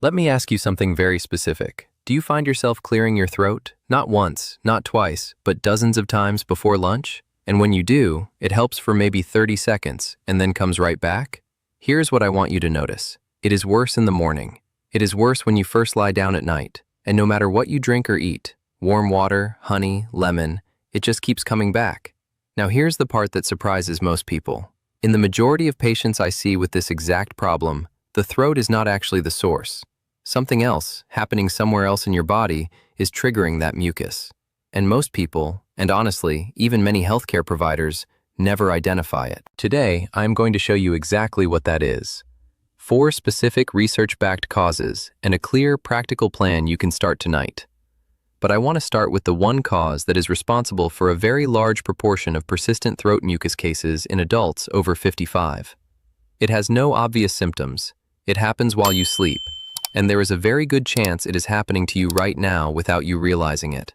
Let me ask you something very specific. Do you find yourself clearing your throat? Not once, not twice, but dozens of times before lunch? And when you do, it helps for maybe 30 seconds and then comes right back? Here's what I want you to notice. It is worse in the morning. It is worse when you first lie down at night. And no matter what you drink or eat, warm water, honey, lemon, it just keeps coming back. Now here's the part that surprises most people. In the majority of patients I see with this exact problem, the throat is not actually the source. Something else, happening somewhere else in your body, is triggering that mucus. And most people, and honestly, even many healthcare providers, never identify it. Today, I'm going to show you exactly what that is. 4 specific research-backed causes and a clear, practical plan you can start tonight. But I want to start with the one cause that is responsible for a very large proportion of persistent throat mucus cases in adults over 55. It has no obvious symptoms. It happens while you sleep, and there is a very good chance it is happening to you right now without you realizing it.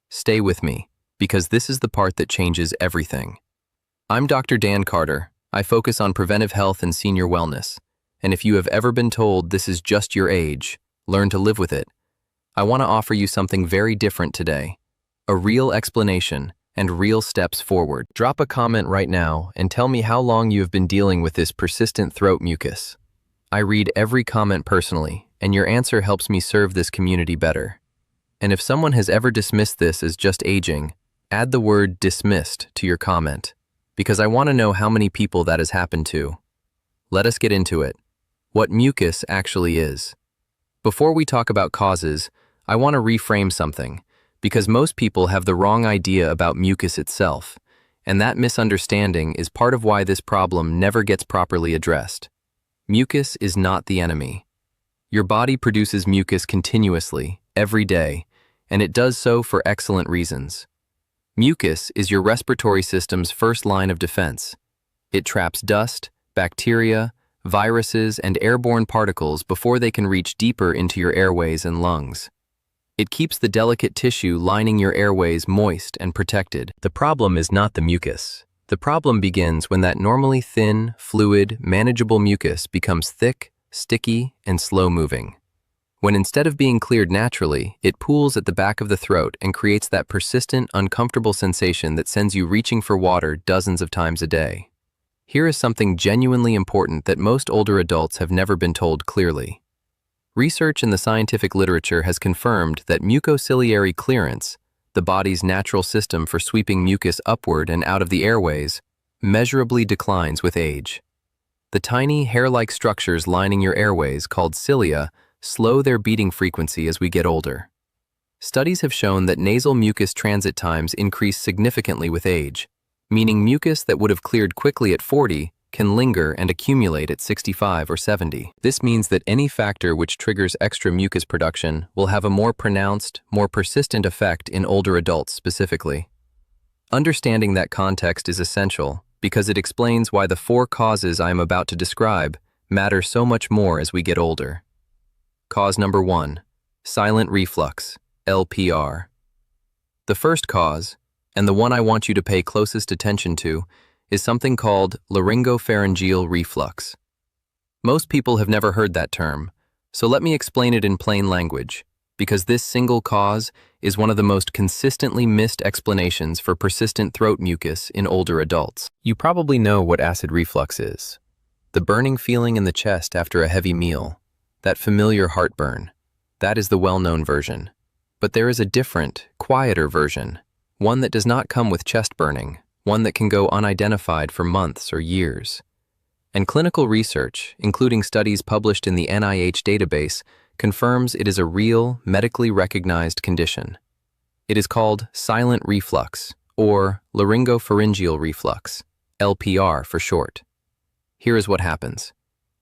Stay with me, because this is the part that changes everything. I'm Dr. Dan Carter. I focus on preventive health and senior wellness. And if you have ever been told this is just your age, learn to live with it. I want to offer you something very different today. A real explanation and real steps forward. Drop a comment right now and tell me how long you have been dealing with this persistent throat mucus. I read every comment personally, and your answer helps me serve this community better. And if someone has ever dismissed this as just aging, add the word dismissed to your comment, because I want to know how many people that has happened to. Let us get into it. What mucus actually is. Before we talk about causes, I want to reframe something, because most people have the wrong idea about mucus itself, and that misunderstanding is part of why this problem never gets properly addressed. Mucus is not the enemy. Your body produces mucus continuously, every day, and it does so for excellent reasons. Mucus is your respiratory system's first line of defense. It traps dust, bacteria, viruses, and airborne particles before they can reach deeper into your airways and lungs. It keeps the delicate tissue lining your airways moist and protected. The problem is not the mucus. The problem begins when that normally thin, fluid, manageable mucus becomes thick, sticky, and slow-moving. When instead of being cleared naturally, it pools at the back of the throat and creates that persistent, uncomfortable sensation that sends you reaching for water dozens of times a day. Here is something genuinely important that most older adults have never been told clearly. Research in the scientific literature has confirmed that mucociliary clearance, the body's natural system for sweeping mucus upward and out of the airways, measurably declines with age. The tiny hair-like structures lining your airways, called cilia, slow their beating frequency as we get older. Studies have shown that nasal mucus transit times increase significantly with age, meaning mucus that would have cleared quickly at 40 can linger and accumulate at 65 or 70. This means that any factor which triggers extra mucus production will have a more pronounced, more persistent effect in older adults specifically. Understanding that context is essential because it explains why the 4 causes I am about to describe matter so much more as we get older. Cause number 1, silent reflux, LPR. The first cause, and the one I want you to pay closest attention to, is something called laryngopharyngeal reflux. Most people have never heard that term, so let me explain it in plain language, because this single cause is one of the most consistently missed explanations for persistent throat mucus in older adults. You probably know what acid reflux is. The burning feeling in the chest after a heavy meal, that familiar heartburn, that is the well-known version. But there is a different, quieter version, one that does not come with chest burning, one that can go unidentified for months or years. And clinical research, including studies published in the NIH database, confirms it is a real, medically recognized condition. It is called silent reflux, or laryngopharyngeal reflux, LPR for short. Here is what happens.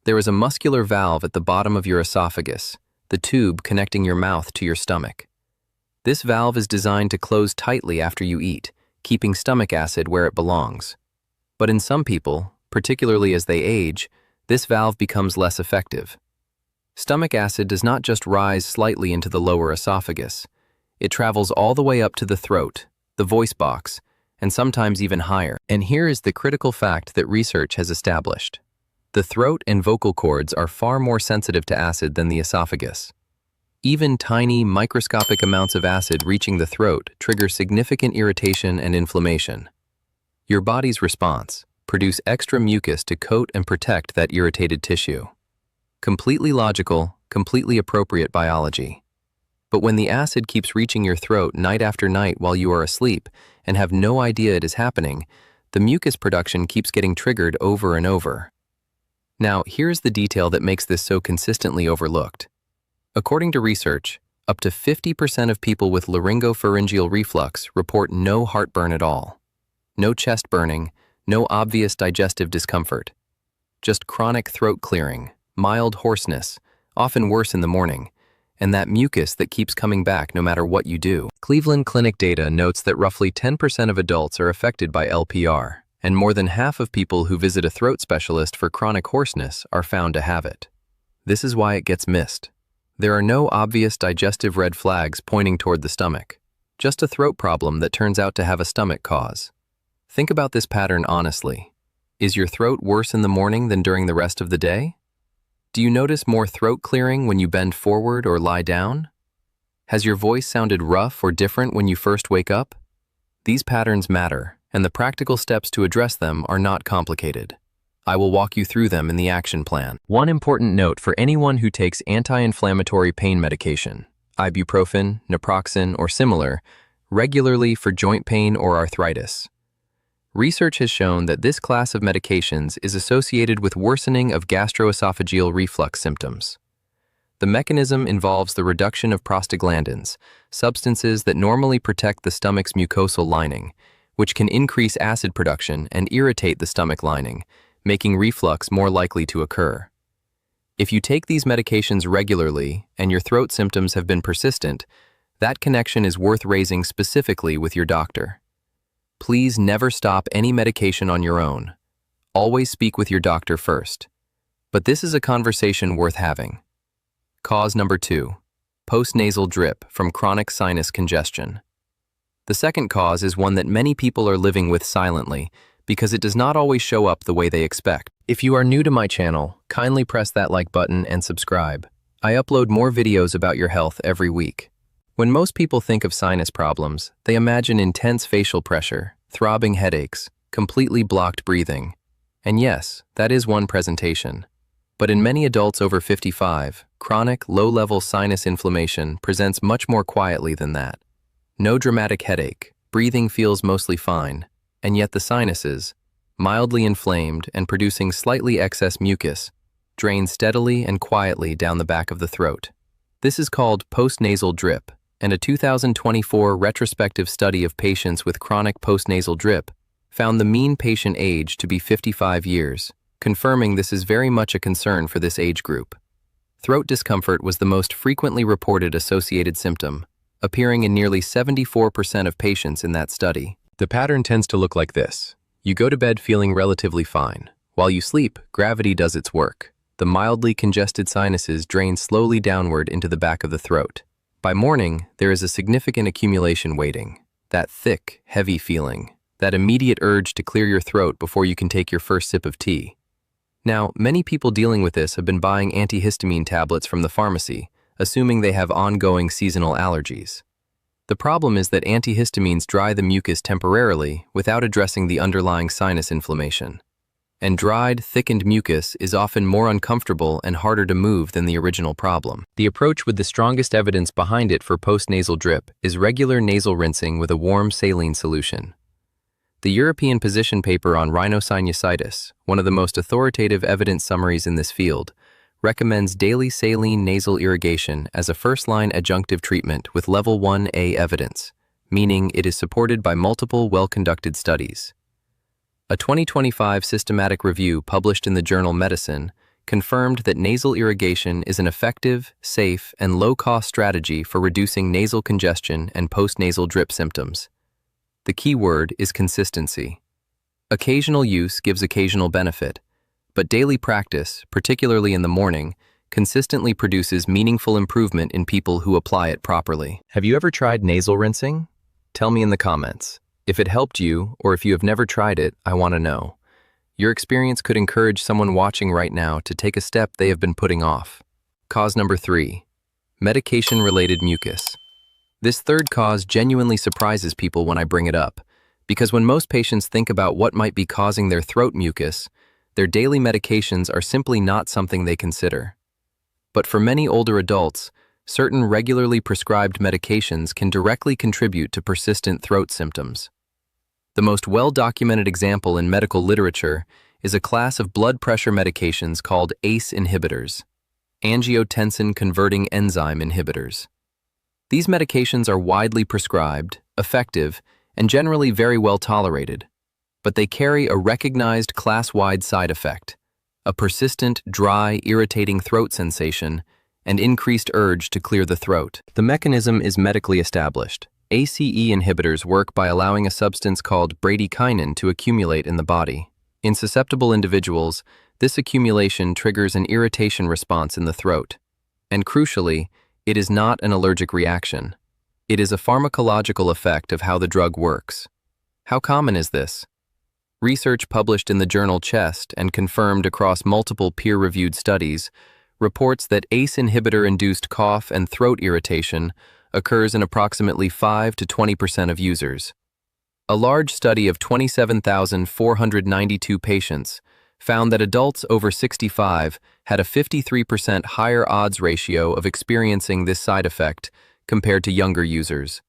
There is a muscular valve at the bottom of your esophagus, the tube connecting your mouth to your stomach. This valve is designed to close tightly after you eat, keeping stomach acid where it belongs. But in some people, particularly as they age, this valve becomes less effective. Stomach acid does not just rise slightly into the lower esophagus. It travels all the way up to the throat, the voice box, and sometimes even higher. And here is the critical fact that research has established. The throat and vocal cords are far more sensitive to acid than the esophagus. Even tiny, microscopic amounts of acid reaching the throat trigger significant irritation and inflammation. Your body's response: produce extra mucus to coat and protect that irritated tissue. Completely logical, completely appropriate biology. But when the acid keeps reaching your throat night after night while you are asleep and have no idea it is happening, the mucus production keeps getting triggered over and over. Now, here's the detail that makes this so consistently overlooked. According to research, up to 50% of people with laryngopharyngeal reflux report no heartburn at all. No chest burning, no obvious digestive discomfort. Just chronic throat clearing, mild hoarseness, often worse in the morning, and that mucus that keeps coming back no matter what you do. Cleveland Clinic data notes that roughly 10% of adults are affected by LPR, and more than half of people who visit a throat specialist for chronic hoarseness are found to have it. This is why it gets missed. There are no obvious digestive red flags pointing toward the stomach, just a throat problem that turns out to have a stomach cause. Think about this pattern honestly. Is your throat worse in the morning than during the rest of the day? Do you notice more throat clearing when you bend forward or lie down? Has your voice sounded rough or different when you first wake up? These patterns matter, and the practical steps to address them are not complicated. I will walk you through them in the action plan. One important note for anyone who takes anti-inflammatory pain medication, ibuprofen, naproxen, or similar, regularly for joint pain or arthritis. Research has shown that this class of medications is associated with worsening of gastroesophageal reflux symptoms. The mechanism involves the reduction of prostaglandins, substances that normally protect the stomach's mucosal lining, which can increase acid production and irritate the stomach lining, making reflux more likely to occur. If you take these medications regularly and your throat symptoms have been persistent, that connection is worth raising specifically with your doctor. Please never stop any medication on your own. Always speak with your doctor first. But this is a conversation worth having. Cause number 2, postnasal drip from chronic sinus congestion. The second cause is one that many people are living with silently because it does not always show up the way they expect. If you are new to my channel, kindly press that like button and subscribe. I upload more videos about your health every week. When most people think of sinus problems, they imagine intense facial pressure, throbbing headaches, completely blocked breathing. And yes, that is one presentation. But in many adults over 55, chronic, low-level sinus inflammation presents much more quietly than that. No dramatic headache, breathing feels mostly fine, and yet the sinuses, mildly inflamed and producing slightly excess mucus, drain steadily and quietly down the back of the throat. This is called postnasal drip, and a 2024 retrospective study of patients with chronic postnasal drip found the mean patient age to be 55 years, confirming this is very much a concern for this age group. Throat discomfort was the most frequently reported associated symptom, appearing in nearly 74% of patients in that study. The pattern tends to look like this. You go to bed feeling relatively fine. While you sleep, gravity does its work. The mildly congested sinuses drain slowly downward into the back of the throat. By morning, there is a significant accumulation waiting. That thick, heavy feeling. That immediate urge to clear your throat before you can take your first sip of tea. Now, many people dealing with this have been buying antihistamine tablets from the pharmacy, assuming they have ongoing seasonal allergies. The problem is that antihistamines dry the mucus temporarily without addressing the underlying sinus inflammation. And dried, thickened mucus is often more uncomfortable and harder to move than the original problem. The approach with the strongest evidence behind it for postnasal drip is regular nasal rinsing with a warm saline solution. The European position paper on rhinosinusitis, one of the most authoritative evidence summaries in this field, recommends daily saline nasal irrigation as a first-line adjunctive treatment with level 1A evidence, meaning it is supported by multiple well-conducted studies. A 2025 systematic review published in the journal Medicine confirmed that nasal irrigation is an effective, safe, and low-cost strategy for reducing nasal congestion and postnasal drip symptoms. The key word is consistency. Occasional use gives occasional benefit, but daily practice, particularly in the morning, consistently produces meaningful improvement in people who apply it properly. Have you ever tried nasal rinsing? Tell me in the comments. If it helped you, or if you have never tried it, I want to know. Your experience could encourage someone watching right now to take a step they have been putting off. Cause number 3. Medication-related mucus. This third cause genuinely surprises people when I bring it up, because when most patients think about what might be causing their throat mucus, their daily medications are simply not something they consider. But for many older adults, certain regularly prescribed medications can directly contribute to persistent throat symptoms. The most well-documented example in medical literature is a class of blood pressure medications called ACE inhibitors, angiotensin-converting enzyme inhibitors. These medications are widely prescribed, effective, and generally very well tolerated, but they carry a recognized class-wide side effect: a persistent, dry, irritating throat sensation and increased urge to clear the throat. The mechanism is medically established. ACE inhibitors work by allowing a substance called bradykinin to accumulate in the body. In susceptible individuals, this accumulation triggers an irritation response in the throat. And crucially, it is not an allergic reaction. It is a pharmacological effect of how the drug works. How common is this? Research published in the journal Chest and confirmed across multiple peer-reviewed studies reports that ACE inhibitor-induced cough and throat irritation occurs in approximately 5 to 20% of users. A large study of 27,492 patients found that adults over 65 had a 53% higher odds ratio of experiencing this side effect compared to younger users,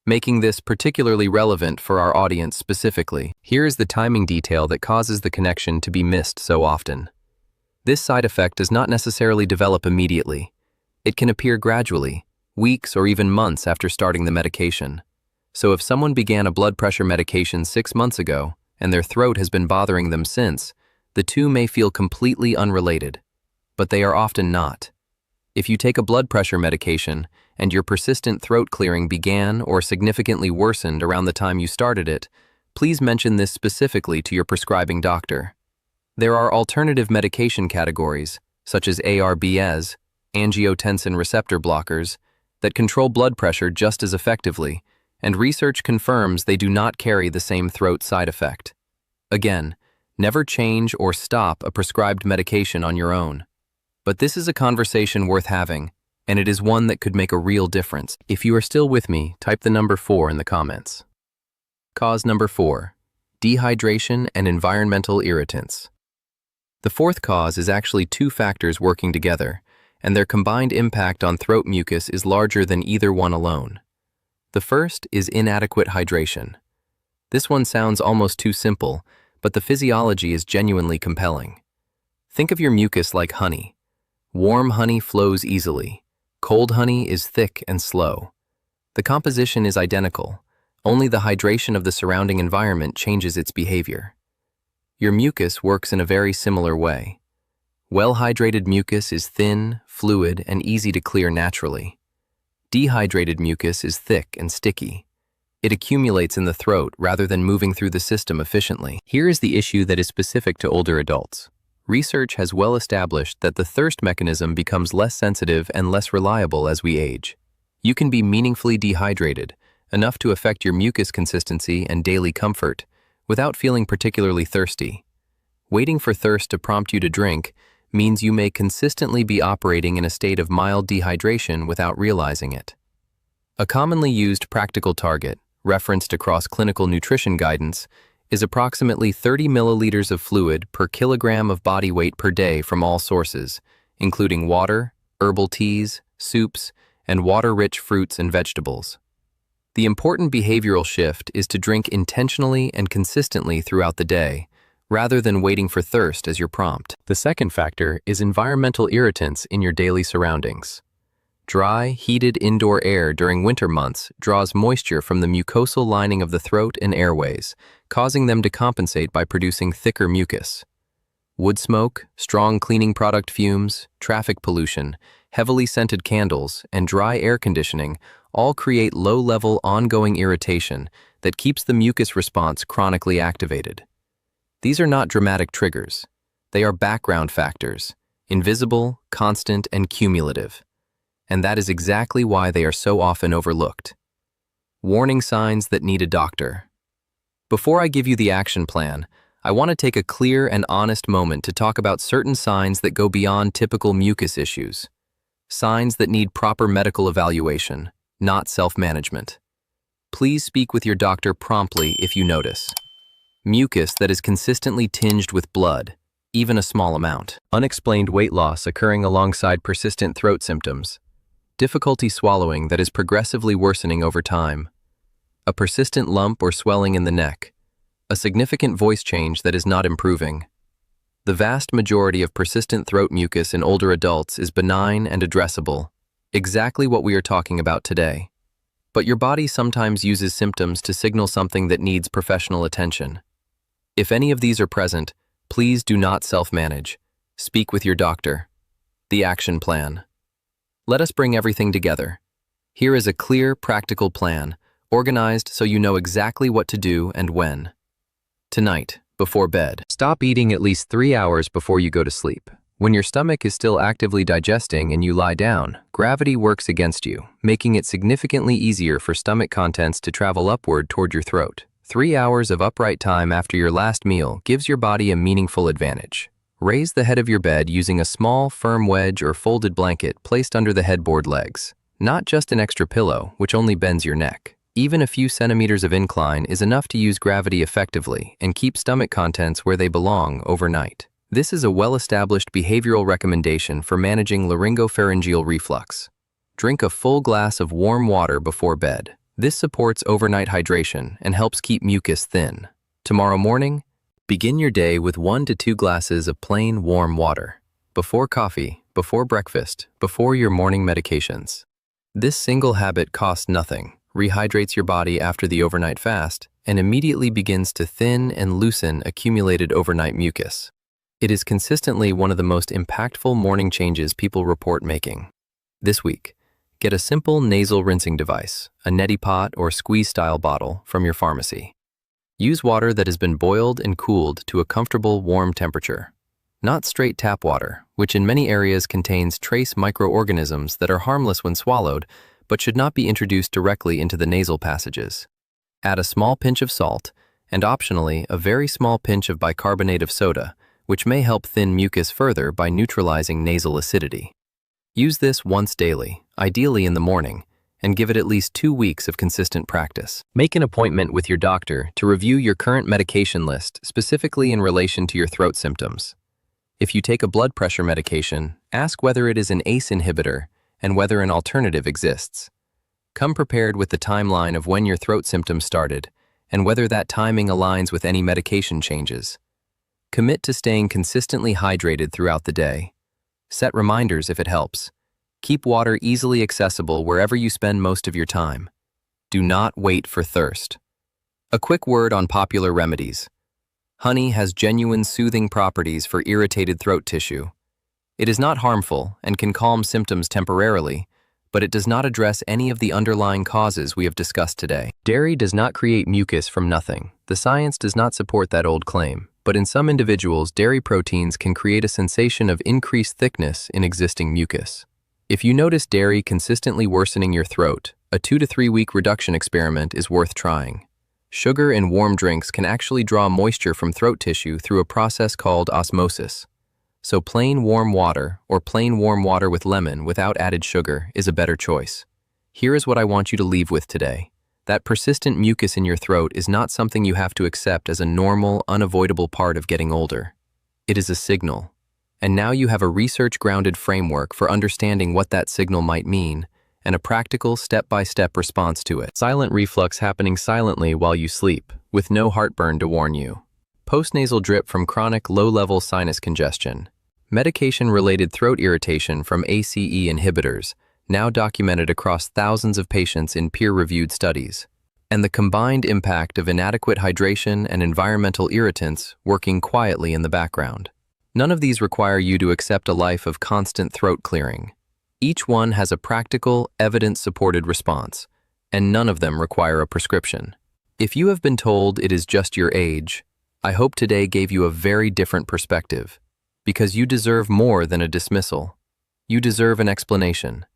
making this particularly relevant for our audience specifically. Here is the timing detail that causes the connection to be missed so often. This side effect does not necessarily develop immediately. It can appear gradually, weeks or even months after starting the medication. So if someone began a blood pressure medication 6 months ago and their throat has been bothering them since, the two may feel completely unrelated, but they are often not. If you take a blood pressure medication and your persistent throat clearing began or significantly worsened around the time you started it, please mention this specifically to your prescribing doctor. There are alternative medication categories, such as ARBs, angiotensin receptor blockers, that control blood pressure just as effectively, and research confirms they do not carry the same throat side effect. Again, never change or stop a prescribed medication on your own. But this is a conversation worth having, and it is one that could make a real difference. If you are still with me, type the number 4 in the comments. Cause number 4, dehydration and environmental irritants. The fourth cause is actually 2 factors working together, and their combined impact on throat mucus is larger than either one alone. The first is inadequate hydration. This one sounds almost too simple, but the physiology is genuinely compelling. Think of your mucus like honey. Warm honey flows easily. Cold honey is thick and slow. The composition is identical, only the hydration of the surrounding environment changes its behavior. Your mucus works in a very similar way. Well-hydrated mucus is thin, fluid, and easy to clear naturally. Dehydrated mucus is thick and sticky. It accumulates in the throat rather than moving through the system efficiently. Here is the issue that is specific to older adults. Research has well established that the thirst mechanism becomes less sensitive and less reliable as we age. You can be meaningfully dehydrated, enough to affect your mucus consistency and daily comfort, without feeling particularly thirsty. Waiting for thirst to prompt you to drink means you may consistently be operating in a state of mild dehydration without realizing it. A commonly used practical target, referenced across clinical nutrition guidance, is approximately 30 milliliters of fluid per kilogram of body weight per day from all sources, including water, herbal teas, soups, and water-rich fruits and vegetables. The important behavioral shift is to drink intentionally and consistently throughout the day, rather than waiting for thirst as your prompt. The second factor is environmental irritants in your daily surroundings. Dry, heated indoor air during winter months draws moisture from the mucosal lining of the throat and airways, causing them to compensate by producing thicker mucus. Wood smoke, strong cleaning product fumes, traffic pollution, heavily scented candles, and dry air conditioning all create low-level ongoing irritation that keeps the mucus response chronically activated. These are not dramatic triggers. They are background factors, invisible, constant, and cumulative. And that is exactly why they are so often overlooked. Warning signs that need a doctor. Before I give you the action plan, I want to take a clear and honest moment to talk about certain signs that go beyond typical mucus issues. Signs that need proper medical evaluation, not self-management. Please speak with your doctor promptly if you notice. Mucus that is consistently tinged with blood, even a small amount. Unexplained weight loss occurring alongside persistent throat symptoms. Difficulty swallowing that is progressively worsening over time. A persistent lump or swelling in the neck. A significant voice change that is not improving. The vast majority of persistent throat mucus in older adults is benign and addressable, exactly what we are talking about today. But your body sometimes uses symptoms to signal something that needs professional attention. If any of these are present, please do not self-manage. Speak with your doctor. The action plan. Let us bring everything together. Here is a clear, practical plan, organized so you know exactly what to do and when. Tonight, before bed, stop eating at least 3 hours before you go to sleep. When your stomach is still actively digesting and you lie down, gravity works against you, making it significantly easier for stomach contents to travel upward toward your throat. 3 hours of upright time after your last meal gives your body a meaningful advantage. Raise the head of your bed using a small, firm wedge or folded blanket placed under the headboard legs. Not just an extra pillow, which only bends your neck. Even a few centimeters of incline is enough to use gravity effectively and keep stomach contents where they belong overnight. This is a well-established behavioral recommendation for managing laryngopharyngeal reflux. Drink a full glass of warm water before bed. This supports overnight hydration and helps keep mucus thin. Tomorrow morning, begin your day with 1 to 2 glasses of plain warm water. Before coffee, before breakfast, before your morning medications. This single habit costs nothing, rehydrates your body after the overnight fast, and immediately begins to thin and loosen accumulated overnight mucus. It is consistently one of the most impactful morning changes people report making. This week, get a simple nasal rinsing device, a neti pot or squeeze-style bottle from your pharmacy. Use water that has been boiled and cooled to a comfortable warm temperature. Not straight tap water, which in many areas contains trace microorganisms that are harmless when swallowed, but should not be introduced directly into the nasal passages. Add a small pinch of salt, and optionally a very small pinch of bicarbonate of soda, which may help thin mucus further by neutralizing nasal acidity. Use this once daily, ideally in the morning, and give it at least 2 weeks of consistent practice. Make an appointment with your doctor to review your current medication list specifically in relation to your throat symptoms. If you take a blood pressure medication, ask whether it is an ACE inhibitor and whether an alternative exists. Come prepared with the timeline of when your throat symptoms started and whether that timing aligns with any medication changes. Commit to staying consistently hydrated throughout the day. Set reminders if it helps. Keep water easily accessible wherever you spend most of your time. Do not wait for thirst. A quick word on popular remedies. Honey has genuine soothing properties for irritated throat tissue. It is not harmful and can calm symptoms temporarily, but it does not address any of the underlying causes we have discussed today. Dairy does not create mucus from nothing. The science does not support that old claim, but in some individuals, dairy proteins can create a sensation of increased thickness in existing mucus. If you notice dairy consistently worsening your throat, a 2 to 3 week reduction experiment is worth trying. Sugar in warm drinks can actually draw moisture from throat tissue through a process called osmosis. So plain warm water or plain warm water with lemon without added sugar is a better choice. Here is what I want you to leave with today. That persistent mucus in your throat is not something you have to accept as a normal, unavoidable part of getting older. It is a signal. And now you have a research-grounded framework for understanding what that signal might mean and a practical step-by-step response to it. Silent reflux happening silently while you sleep, with no heartburn to warn you. Postnasal drip from chronic low-level sinus congestion. Medication-related throat irritation from ACE inhibitors, now documented across thousands of patients in peer-reviewed studies. And the combined impact of inadequate hydration and environmental irritants working quietly in the background. None of these require you to accept a life of constant throat clearing. Each one has a practical, evidence-supported response, and none of them require a prescription. If you have been told it is just your age, I hope today gave you a very different perspective, because you deserve more than a dismissal. You deserve an explanation,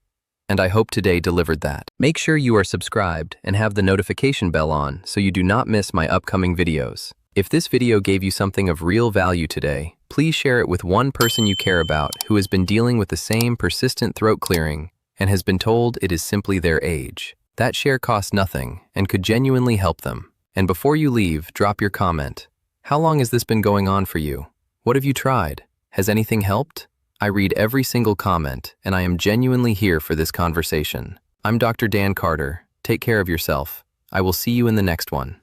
and I hope today delivered that. Make sure you are subscribed and have the notification bell on so you do not miss my upcoming videos. If this video gave you something of real value today, please share it with one person you care about who has been dealing with the same persistent throat clearing and has been told it is simply their age. That share costs nothing and could genuinely help them. And before you leave, drop your comment. How long has this been going on for you? What have you tried? Has anything helped? I read every single comment, and I am genuinely here for this conversation. I'm Dr. Dan Carter. Take care of yourself. I will see you in the next one.